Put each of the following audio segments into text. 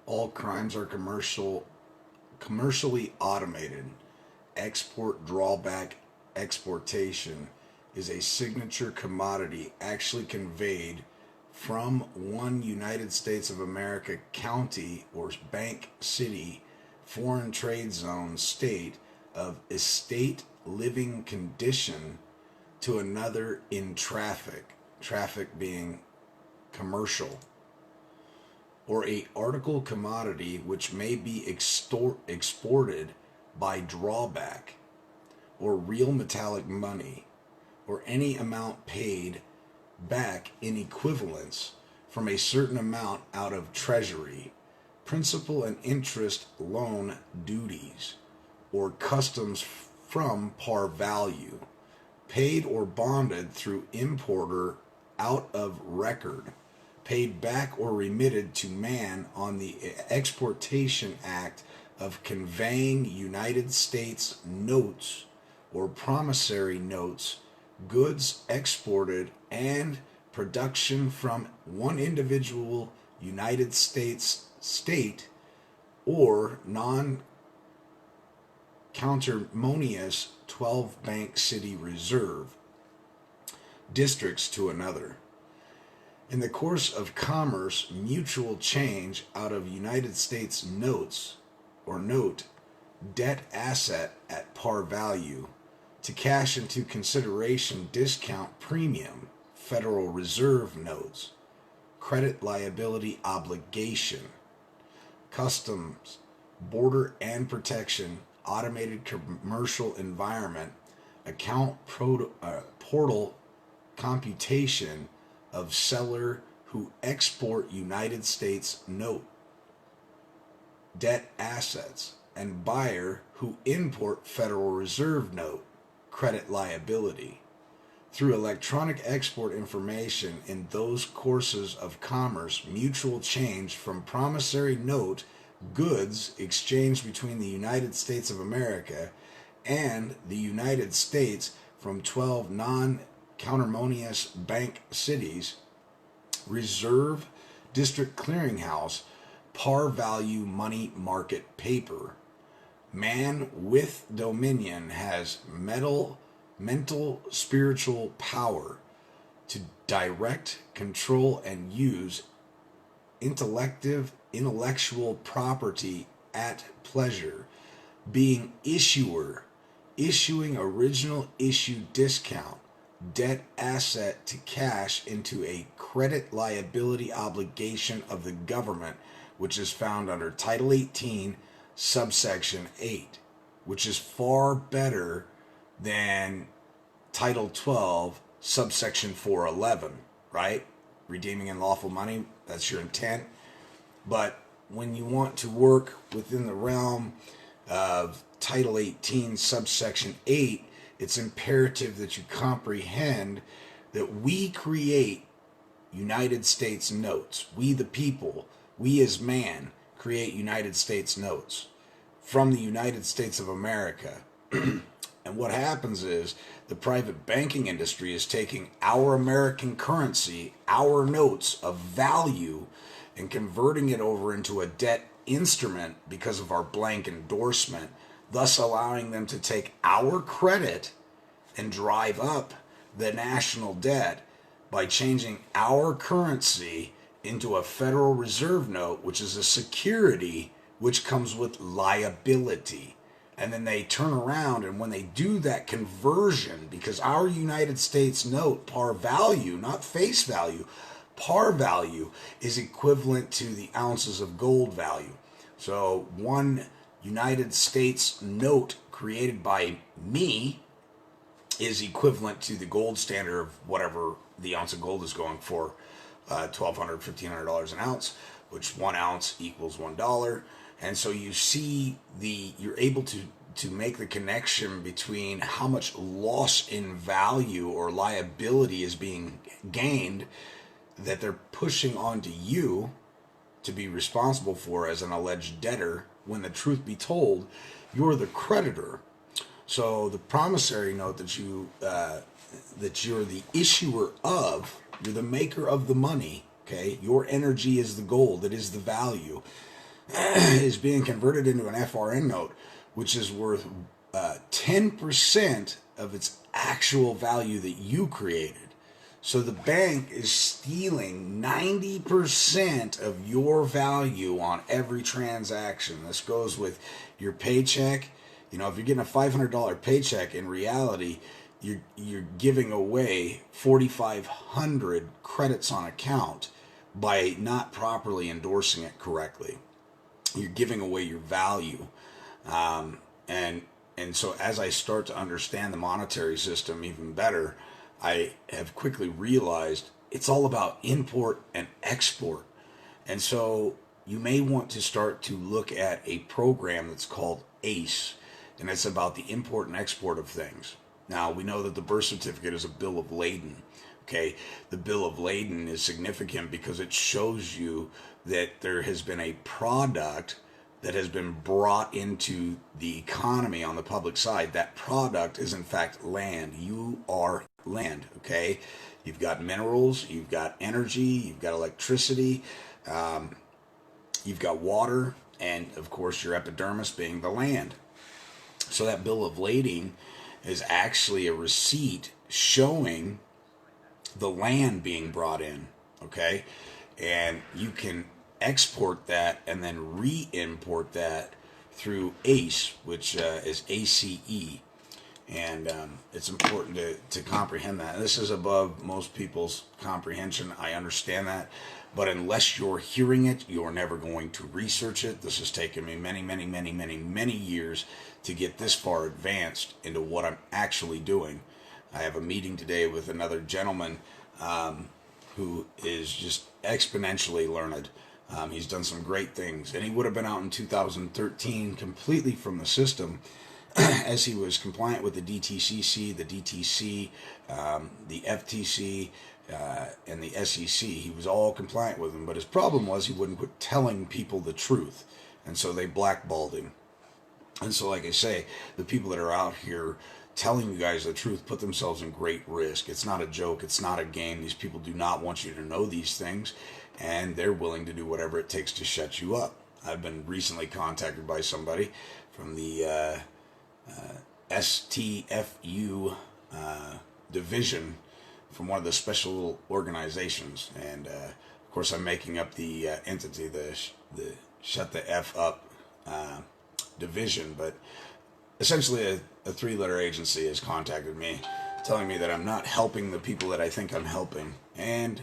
All crimes are commercially automated. Export drawback exportation is a signature commodity actually conveyed from one United States of America county or bank city foreign trade zone state of estate living condition to another in traffic being commercial, or a article commodity which may be exported by drawback, or real metallic money, or any amount paid back in equivalence from a certain amount out of treasury, principal and interest loan duties, or customs from par value, paid or bonded through importer out of record, paid back or remitted to man on the Exportation Act of conveying United States notes or promissory notes, goods exported, and production from one individual United States state or non countermonious 12 bank city reserve districts to another. In the course of commerce, mutual change out of United States notes or note, debt asset at par value, to cash into consideration discount premium, Federal Reserve notes, credit liability obligation, customs, border and protection, automated commercial environment, portal computation of seller who export United States note, debt assets, and buyer who import Federal Reserve note, credit liability. Through electronic export information in those courses of commerce, mutual change from promissory note goods exchanged between the United States of America and the United States from 12 non-countermonious bank cities, reserve, district clearinghouse, par value money market paper. Man with dominion has mental, spiritual power to direct, control, and use intellectual property at pleasure, being issuer, issuing original issue discount, debt asset to cash into a credit liability obligation of the government, which is found under Title 18, subsection 8, which is far better than Title 12, subsection 411, right? Redeeming in lawful money, that's your intent. But when you want to work within the realm of Title 18, subsection 8, it's imperative that you comprehend that we create United States notes. We, the people, we as man, create United States notes from the United States of America. And what happens is the private banking industry is taking our American currency, our notes of value, and converting it over into a debt instrument because of our blank endorsement, thus allowing them to take our credit and drive up the national debt by changing our currency into a Federal Reserve note, which is a security which comes with liability. And then they turn around, and when they do that conversion, because our United States note, par value, not face value, par value is equivalent to the ounces of gold value. So one United States note created by me is equivalent to the gold standard of whatever the ounce of gold is going for, $1,200, $1,500 an ounce, which 1 ounce equals $1. And so you see you're able to make the connection between how much loss in value or liability is being gained that they're pushing onto you to be responsible for as an alleged debtor, when the truth be told, you're the creditor. So the promissory note that you're the issuer of, you're the maker of the money, okay? Your energy is the gold, it is the value. is being converted into an FRN note, which is worth 10% of its actual value that you created. So the bank is stealing 90% of your value on every transaction. This goes with your paycheck. You know, if you're getting a $500 paycheck, in reality, you're giving away 4,500 credits on account by not properly endorsing it correctly. You're giving away your value, and so as I start to understand the monetary system even better, I have quickly realized it's all about import and export. And so you may want to start to look at a program that's called ACE, and it's about the import and export of things. Now, we know that the birth certificate is a bill of lading. Okay, the bill of lading is significant because it shows you that there has been a product that has been brought into the economy on the public side. That product is in fact land. You are land, okay? You've got minerals, you've got energy, you've got electricity, you've got water, and of course your epidermis being the land. So that bill of lading is actually a receipt showing the land being brought in, okay? And you can export that and then re-import that through ACE, which is ACE. And it's important to comprehend that. This is above most people's comprehension. I understand that. But unless you're hearing it, you're never going to research it. This has taken me many years to get this far advanced into what I'm actually doing. I have a meeting today with another gentleman who is just exponentially learned. He's done some great things, and he would have been out in 2013 completely from the system as he was compliant with the DTCC, the DTC, the FTC, and the SEC. He was all compliant with them, but his problem was he wouldn't quit telling people the truth, and so they blackballed him. And so, like I say, the people that are out here telling you guys the truth put themselves in great risk. It's not a joke. It's not a game. These people do not want you to know these things, and they're willing to do whatever it takes to shut you up. I've been recently contacted by somebody from the STFU division from one of the special organizations, and of course I'm making up the entity, the Shut the F Up division, but essentially a three-letter agency has contacted me telling me that I'm not helping the people that I think I'm helping, and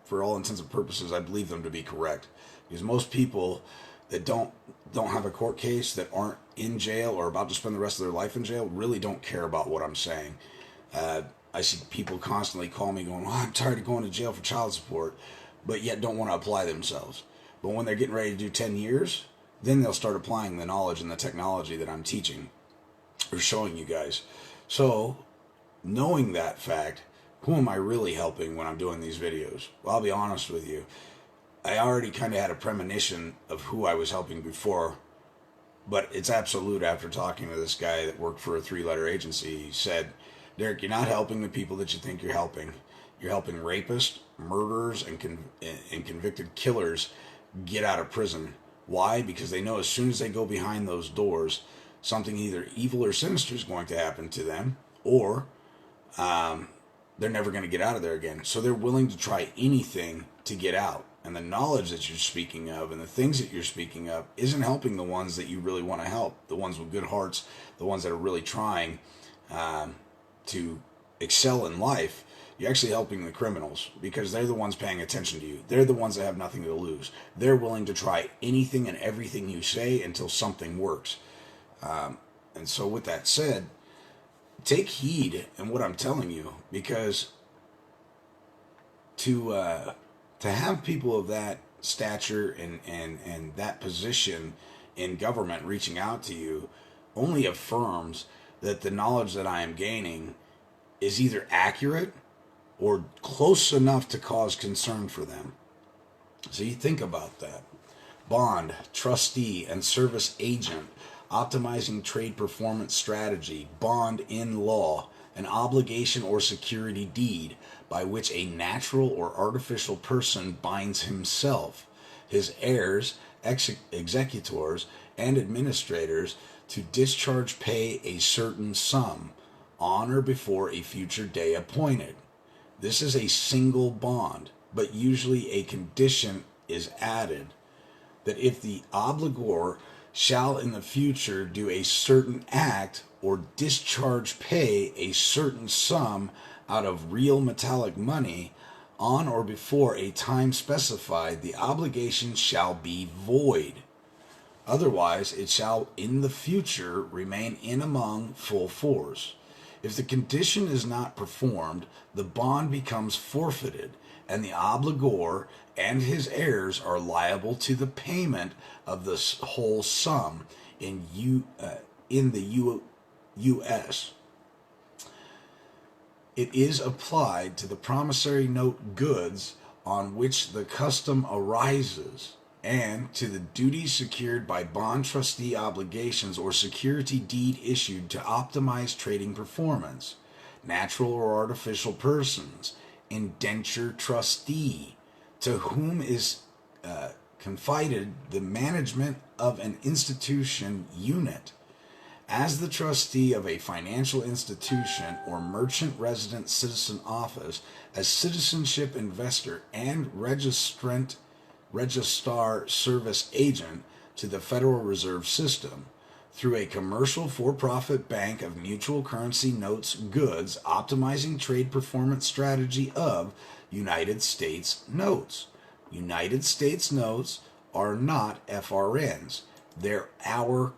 for all intents and purposes I believe them to be correct, because most people that don't have a court case, that aren't in jail or about to spend the rest of their life in jail, really don't care about what I'm saying. I see people constantly call me going, I'm tired of going to jail for child support, but yet don't want to apply themselves. But when they're getting ready to do 10 years, then they'll start applying the knowledge and the technology that I'm teaching or showing you guys. So, knowing that fact, who am I really helping when I'm doing these videos? Well, I'll be honest with you. I already kind of had a premonition of who I was helping before, but it's absolute after talking to this guy that worked for a three-letter agency. He said, Derek, you're not helping the people that you think you're helping. You're helping rapists, murderers, and convicted killers get out of prison. Why? Because they know as soon as they go behind those doors, something either evil or sinister is going to happen to them, or they're never going to get out of there again. So they're willing to try anything to get out. And the knowledge that you're speaking of and the things that you're speaking of isn't helping the ones that you really want to help, the ones with good hearts, the ones that are really trying to excel in life. You're actually helping the criminals because they're the ones paying attention to you. They're the ones that have nothing to lose. They're willing to try anything and everything you say until something works. And so with that said, take heed in what I'm telling you, because to have people of that stature and that position in government reaching out to you only affirms that the knowledge that I am gaining is either accurate or close enough to cause concern for them. So you think about that. Bond, trustee, and service agent, optimizing trade performance strategy, bond in law, an obligation or security deed by which a natural or artificial person binds himself, his heirs, executors and administrators to discharge pay a certain sum on or before a future day appointed. This is a single bond, but usually a condition is added that if the obligor shall in the future do a certain act or discharge pay a certain sum out of real metallic money on or before a time specified, the obligation shall be void. Otherwise, it shall in the future remain in among full force. If the condition is not performed, the bond becomes forfeited, and the obligor and his heirs are liable to the payment of the whole sum in the U.S. It is applied to the promissory note goods on which the custom arises, and to the duties secured by bond trustee obligations or security deed issued to optimize trading performance, natural or artificial persons, indenture trustee, to whom is confided the management of an institution unit. As the trustee of a financial institution or merchant resident citizen office, as citizenship investor and registrar service agent to the Federal Reserve System, through a commercial for-profit bank of mutual currency notes goods, optimizing trade performance strategy of United States notes. United States notes are not FRNs. They're our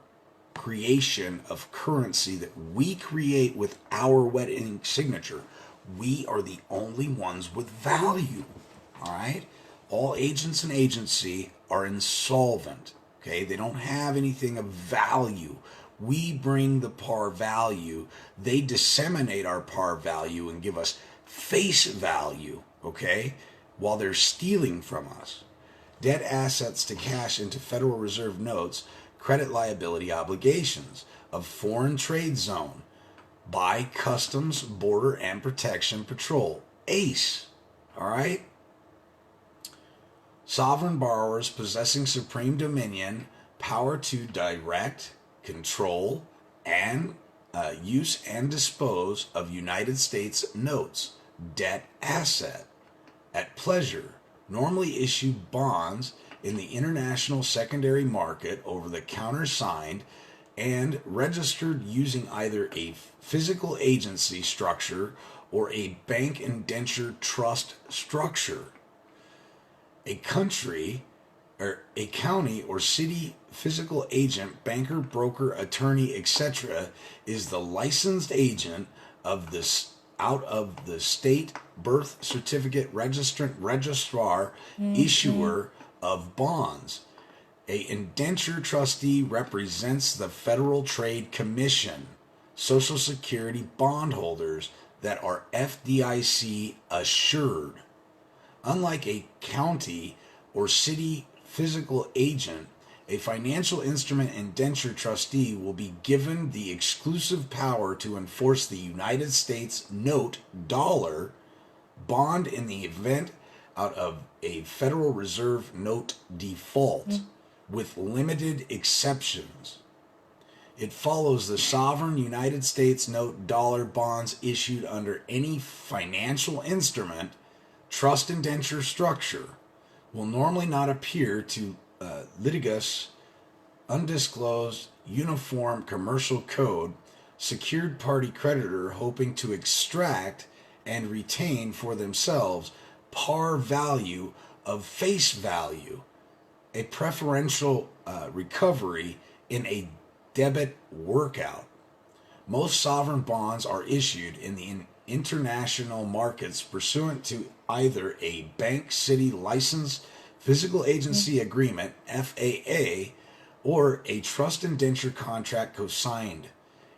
creation of currency that we create with our wet ink signature. We are the only ones with value. All right? All agents and agency are insolvent. Okay? They don't have anything of value. We bring the par value. They disseminate our par value and give us face value. Okay? While they're stealing from us. Debt assets to cash into Federal Reserve notes, credit liability obligations of foreign trade zone by Customs, Border, and Protection Patrol, ACE. All right? Sovereign borrowers possessing supreme dominion, power to direct, control, and use and dispose of United States notes, debt asset, at pleasure, normally issued bonds in the international secondary market over the countersigned and registered using either a physical agency structure or a bank indenture trust structure. A country or a county or city physical agent, banker, broker, attorney, etc. is the licensed agent of this out of the state birth certificate registrant registrar issuer of bonds. A indenture trustee represents the Federal Trade Commission, Social Security bondholders that are FDIC assured. Unlike a county or city physical agent, a financial instrument indenture trustee will be given the exclusive power to enforce the United States note dollar bond in the event out of a Federal Reserve note default, with limited exceptions. It follows the sovereign United States note dollar bonds issued under any financial instrument, trust indenture structure, will normally not appear to litigious, undisclosed, uniform commercial code, secured party creditor hoping to extract and retain for themselves par value of face value, a preferential recovery in a debit workout. Most sovereign bonds are issued in the international markets pursuant to either a bank city license physical agency agreement, FAA, or a trust indenture contract co-signed.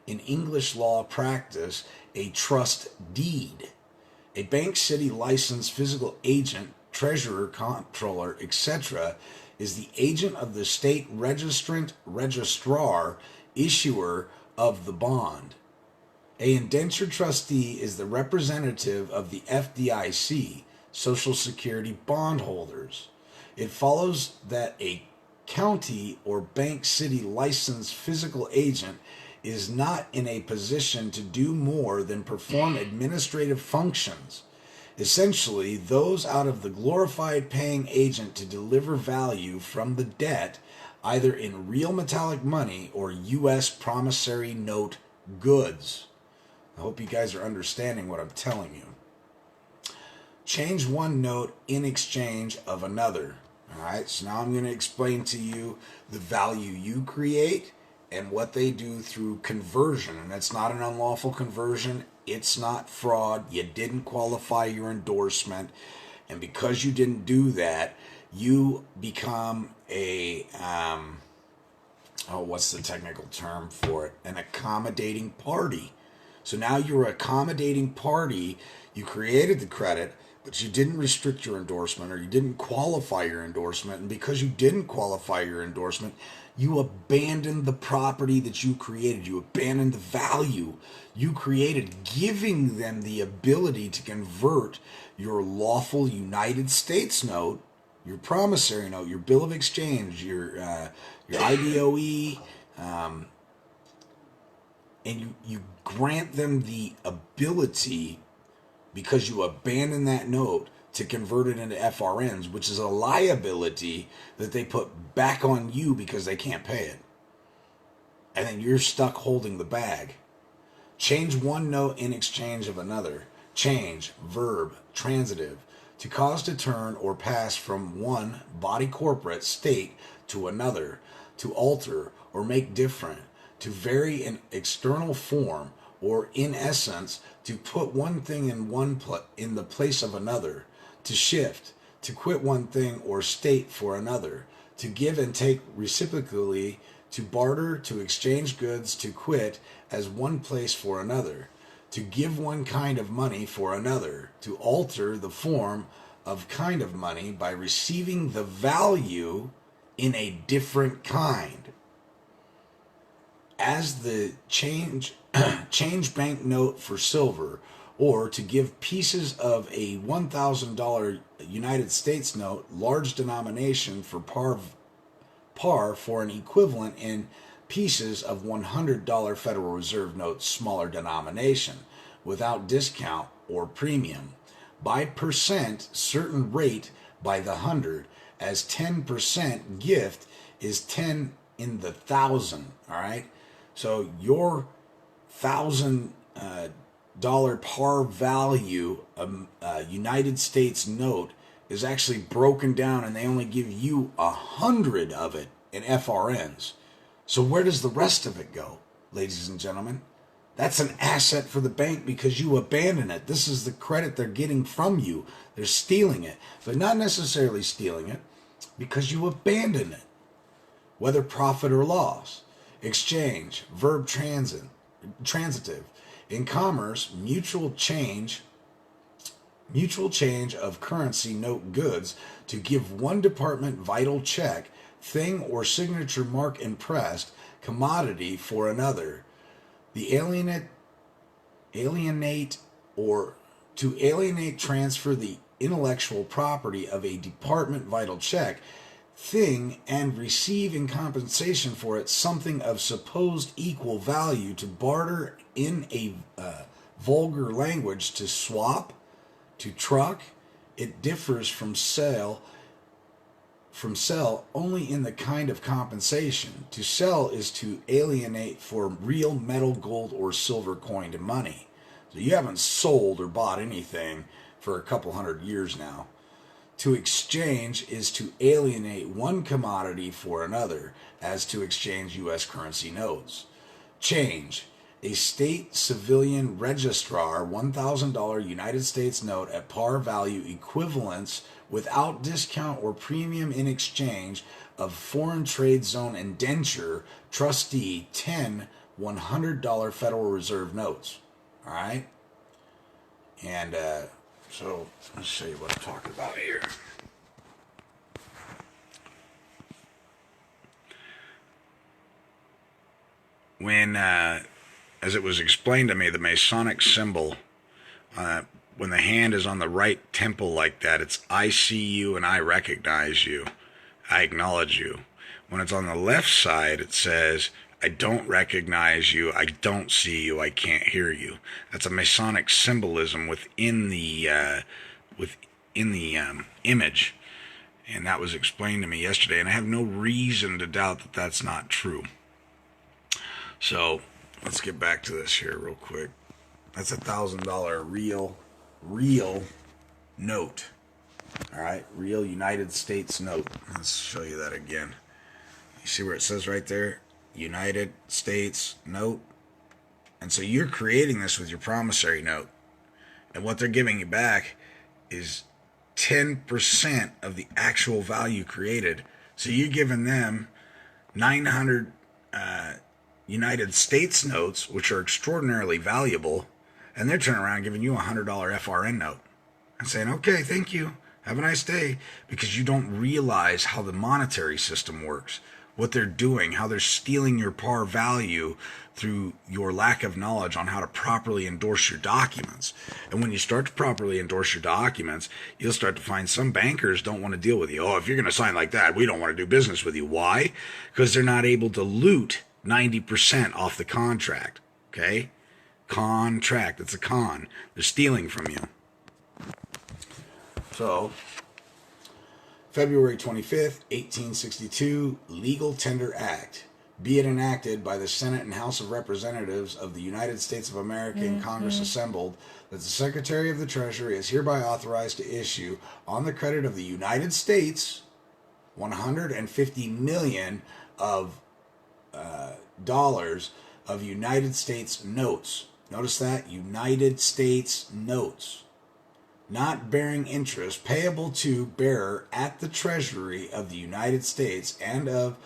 In English law practice, a trust deed. A bank city licensed physical agent, treasurer, comptroller, etc. is the agent of the state registrant, registrar, issuer of the bond. A indenture trustee is the representative of the FDIC, Social Security bondholders. It follows that a county or bank city licensed physical agent is not in a position to do more than perform administrative functions, essentially those out of the glorified paying agent to deliver value from the debt, either in real metallic money or U.S. promissory note goods. I hope you guys are understanding what I'm telling you. Change one note in exchange of another. All right, so now I'm going to explain to you the value you create and what they do through conversion. And that's not an unlawful conversion. It's not fraud. You didn't qualify your endorsement. And because you didn't do that, you become a, what's the technical term for it? An accommodating party. So now you're an accommodating party. You created the credit, but you didn't restrict your endorsement, or you didn't qualify your endorsement. And because you didn't qualify your endorsement, you abandoned the property that you created. You abandoned the value you created, giving them the ability to convert your lawful United States note, your promissory note, your bill of exchange, your IDOE, and you grant them the ability, because you abandon that note, to convert it into FRNs, which is a liability that they put back on you because they can't pay it. And then you're stuck holding the bag. Change one note in exchange of another. Change, verb, transitive, to cause to turn or pass from one body corporate state to another, to alter or make different, to vary in external form, or in essence, to put one thing in the place of another, to shift, to quit one thing or state for another, to give and take reciprocally, to barter, to exchange goods, to quit as one place for another, to give one kind of money for another, to alter the form of kind of money by receiving the value in a different kind. As the change banknote for silver, or to give pieces of a $1,000 United States note, large denomination, for par for an equivalent in pieces of $100 Federal Reserve notes, smaller denomination, without discount or premium. By percent, certain rate by the 100, as 10% gift is 10 in the 1,000. All right, so your $1,000 par value United States note is actually broken down, and they only give you 100 of it in FRNs. So where does the rest of it go, ladies and gentlemen? That's an asset for the bank because you abandon it. This is the credit they're getting from you. They're stealing it, but not necessarily stealing it because you abandon it, whether profit or loss. Exchange, verb transitive. In commerce, mutual change of currency note goods to give one department vital check, thing or signature mark impressed, commodity for another. The alienate or to alienate, transfer the intellectual property of a department vital check, thing, and receive in compensation for it something of supposed equal value, to barter in a vulgar language, to swap, to truck. It differs from sell only in the kind of compensation. To sell is to alienate for real metal, gold, or silver coined money. So you haven't sold or bought anything for a couple hundred years now. To exchange is to alienate one commodity for another, as to exchange U.S. currency notes. Change, a state civilian registrar $1,000 United States note at par value equivalence without discount or premium in exchange of foreign trade zone indenture trustee 10 $100 Federal Reserve notes. All right? And so let's show you what I'm talking about here. When, as it was explained to me, the Masonic symbol, when the hand is on the right temple like that, it's I see you and I recognize you. I acknowledge you. When it's on the left side, it says, I don't recognize you, I don't see you, I can't hear you. That's a Masonic symbolism within the image. And that was explained to me yesterday, and I have no reason to doubt that that's not true. So let's get back to this here real quick. That's $1,000 real note. All right, real United States note. Let's show you that again. You see where it says right there, United States note? And so you're creating this with your promissory note. And what they're giving you back is 10% of the actual value created. So you're giving them 900 United States notes, which are extraordinarily valuable, and they're turning around and giving you a $100 FRN note and saying, okay, thank you, have a nice day, because you don't realize how the monetary system works, what they're doing, how they're stealing your par value through your lack of knowledge on how to properly endorse your documents. And when you start to properly endorse your documents, you'll start to find some bankers don't want to deal with you. Oh, if you're going to sign like that, we don't want to do business with you. Why? Because they're not able to loot 90% off the contract. Okay? Contract. It's a con. They're stealing from you. So, February 25th, 1862, Legal Tender Act. Be it enacted by the Senate and House of Representatives of the United States of America in Congress assembled, that the Secretary of the Treasury is hereby authorized to issue, on the credit of the United States, $150 million of dollars of United States notes. Notice that? United States notes. Not bearing interest, payable to bearer at the Treasury of the United States, and of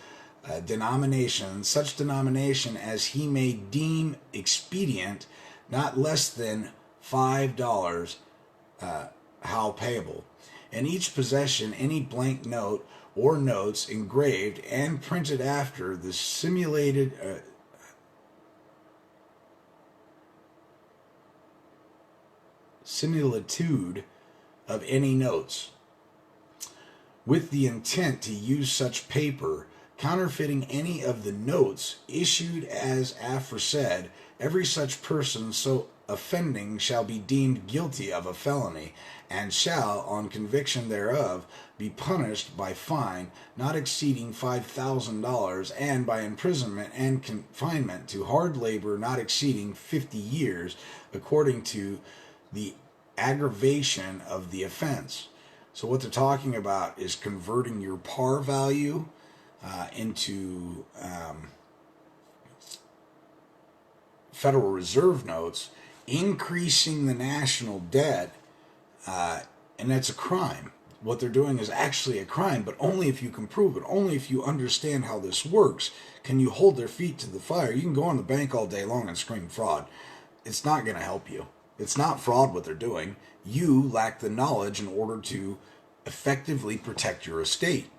denomination, such denomination as he may deem expedient, not less than $5, how payable. And each possession any blank note or notes engraved and printed after the simulated similitude of any notes, with the intent to use such paper, counterfeiting any of the notes issued as aforesaid, every such person so offending shall be deemed guilty of a felony, and shall, on conviction thereof, be punished by fine not exceeding $5,000, and by imprisonment and confinement to hard labor not exceeding 50 years, according to the aggravation of the offense. So what they're talking about is converting your par value into Federal Reserve notes, increasing the national debt, and that's a crime. What they're doing is actually a crime, but only if you can prove it, only if you understand how this works, can you hold their feet to the fire. You can go on the bank all day long and scream fraud. It's not going to help you. It's not fraud what they're doing. You lack the knowledge in order to effectively protect your estate.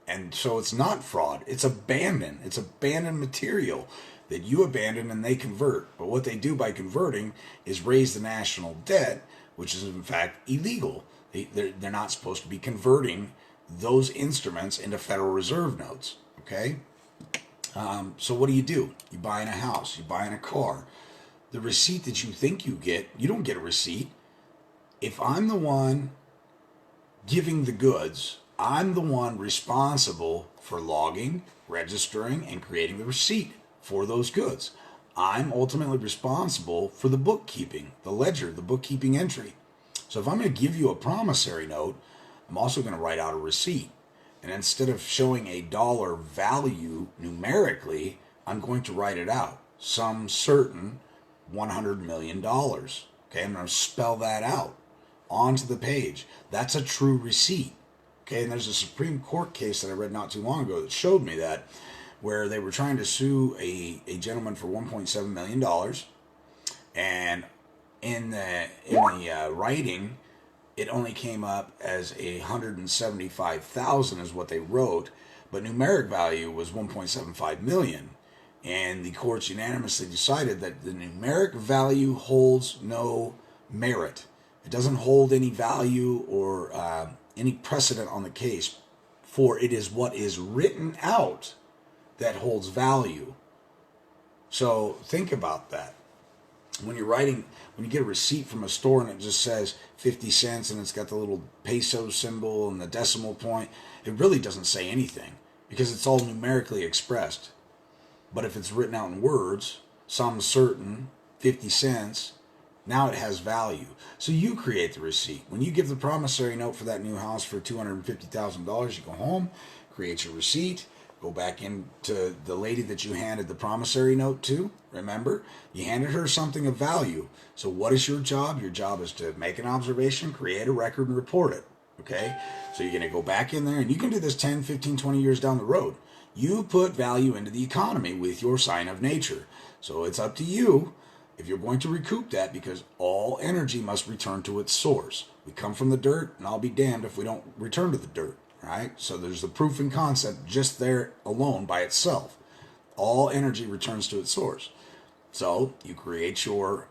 And so it's not fraud. It's abandon. It's abandoned material that you abandon and they convert. But what they do by converting is raise the national debt, which is in fact illegal. They're not supposed to be converting those instruments into Federal Reserve notes. Okay? So what do? You buy in a house. You buy in a car. The receipt that you think you don't get a receipt. If I'm the one giving the goods, I'm the one responsible for logging, registering, and creating the receipt for those goods. I'm ultimately responsible for the bookkeeping, the ledger, the bookkeeping entry. So if I'm going to give you a promissory note, I'm also going to write out a receipt. And instead of showing a dollar value numerically, I'm going to write it out. Some certain $100 million. Okay, I'm going to spell that out onto the page. That's a true receipt. Okay, and there's a Supreme Court case that I read not too long ago that showed me that, where they were trying to sue a gentleman for $1.7 million, and in the writing, it only came up as $175,000 is what they wrote, but numeric value was $1.75 million. And the courts unanimously decided that the numeric value holds no merit. It doesn't hold any value or any precedent on the case, for it is what is written out that holds value. So think about that. When you get a receipt from a store and it just says 50 cents and it's got the little peso symbol and the decimal point, it really doesn't say anything because it's all numerically expressed. But if it's written out in words, some certain 50 cents, now it has value. So you create the receipt. When you give the promissory note for that new house for $250,000, you go home, create your receipt, go back into the lady that you handed the promissory note to. Remember, you handed her something of value. So what is your job? Your job is to make an observation, create a record, and report it. Okay? So you're going to go back in there, and you can do this 10, 15, 20 years down the road. You put value into the economy with your sign of nature. So it's up to you if you're going to recoup that, because all energy must return to its source. We come from the dirt, and I'll be damned if we don't return to the dirt. Right? So there's the proof and concept just there alone by itself. All energy returns to its source. So you create your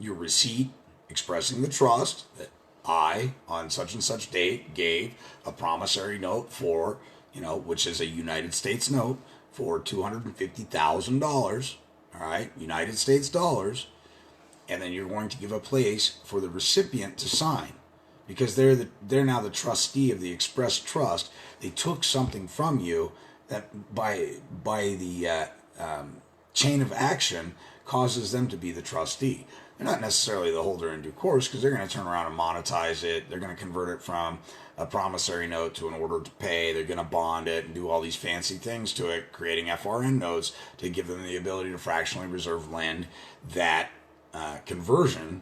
receipt expressing the trust that I, on such and such date, gave a promissory note for, which is a United States note for $250,000. All right, United States dollars, and then you're going to give a place for the recipient to sign. Because they're now the trustee of the express trust. They took something from you that by the chain of action causes them to be the trustee. They're not necessarily the holder in due course, because they're going to turn around and monetize it. They're going to convert it from a promissory note to an order to pay. They're going to bond it and do all these fancy things to it, creating FRN notes to give them the ability to fractionally reserve lend that conversion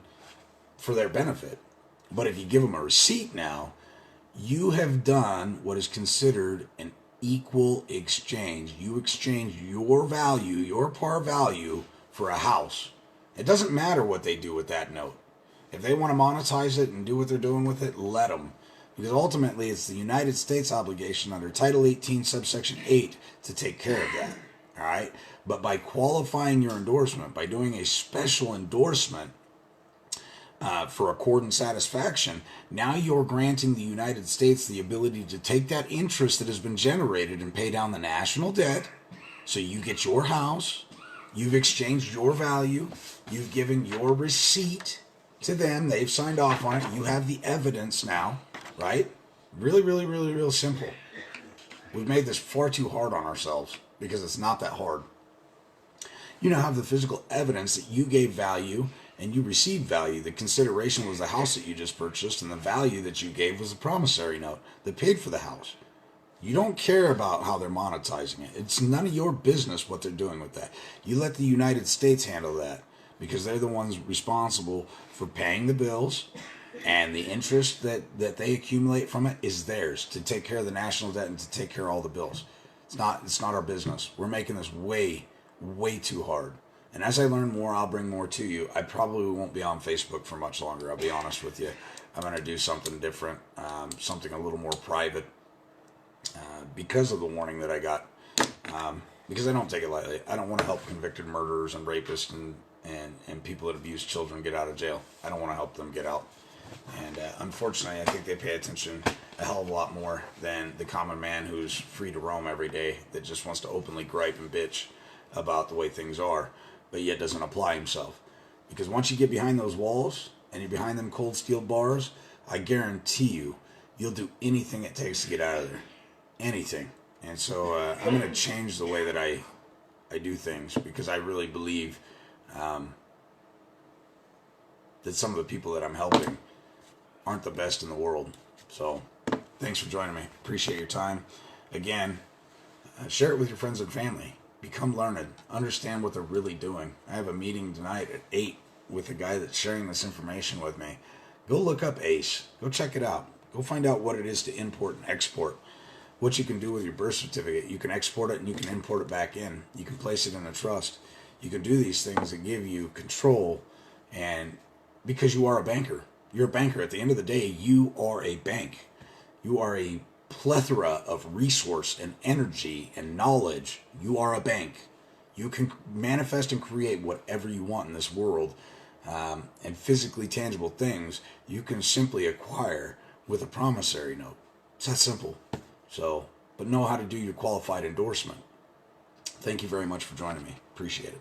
for their benefit. But if you give them a receipt now, you have done what is considered an equal exchange. You exchange your value, your par value, for a house. It doesn't matter what they do with that note. If they want to monetize it and do what they're doing with it, let them. Because ultimately, it's the United States obligation under Title 18, subsection 8, to take care of that. All right? But by qualifying your endorsement, by doing a special endorsement, for accord and satisfaction, now you're granting the United States the ability to take that interest that has been generated and pay down the national debt. So you get your house, you've exchanged your value, you've given your receipt to them, they've signed off on it, you have the evidence now, right? Really, really, really, real simple. We've made this far too hard on ourselves because it's not that hard. You now have the physical evidence that you gave value and you received value. The consideration was the house that you just purchased, and the value that you gave was a promissory note that paid for the house. You don't care about how they're monetizing it. It's none of your business what they're doing with that. You let the United States handle that, because they're the ones responsible for paying the bills, and the interest that they accumulate from it is theirs to take care of the national debt and to take care of all the bills. It's not our business. We're making this way, way too hard. And as I learn more, I'll bring more to you. I probably won't be on Facebook for much longer, I'll be honest with you. I'm going to do something different, something a little more private, because of the warning that I got. Because I don't take it lightly. I don't want to help convicted murderers and rapists and people that abuse children get out of jail. I don't want to help them get out. And unfortunately, I think they pay attention a hell of a lot more than the common man who's free to roam every day, that just wants to openly gripe and bitch about the way things are, but yet doesn't apply himself. Because once you get behind those walls and you're behind them cold steel bars, I guarantee you'll do anything it takes to get out of there. Anything. And so I'm going to change the way that I do things, because I really believe that some of the people that I'm helping aren't the best in the world. So thanks for joining me. Appreciate your time. Again, share it with your friends and family. Become learned. Understand what they're really doing. I have a meeting tonight at 8 with a guy that's sharing this information with me. Go look up ACE. Go check it out. Go find out what it is to import and export. What you can do with your birth certificate. You can export it and you can import it back in. You can place it in a trust. You can do these things that give you control, and because you are a banker. You're a banker. At the end of the day, you are a bank. You are a plethora of resource and energy and knowledge. You are a bank. You can manifest and create whatever you want in this world, and physically tangible things you can simply acquire with a promissory note. It's that simple. So but know how to do your qualified endorsement. Thank you very much for joining me. Appreciate it.